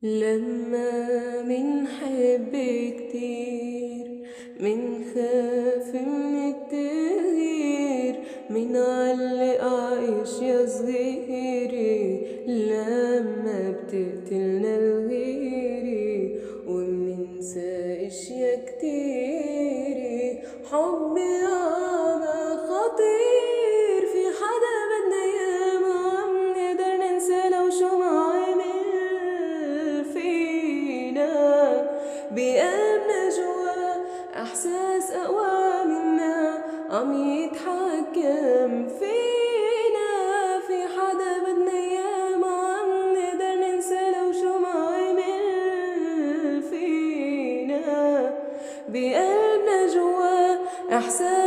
لما منحب كتير منخاف من التغيير، منعلق عيش يا صغيري لما بتقتلنا الغيري، ومننسى اشياء كتير. حب أعمى خطير، في حدا بدنا اياه ما منقدر ننسى لو شو ما عمل فينا. بقلبنا جوا احساس اقوى منا عم يتحكم فينا، في حدا بدنا اياه ما عم نقدر ننسى لو شو ما عمل فينا. بقلبنا جوا احساس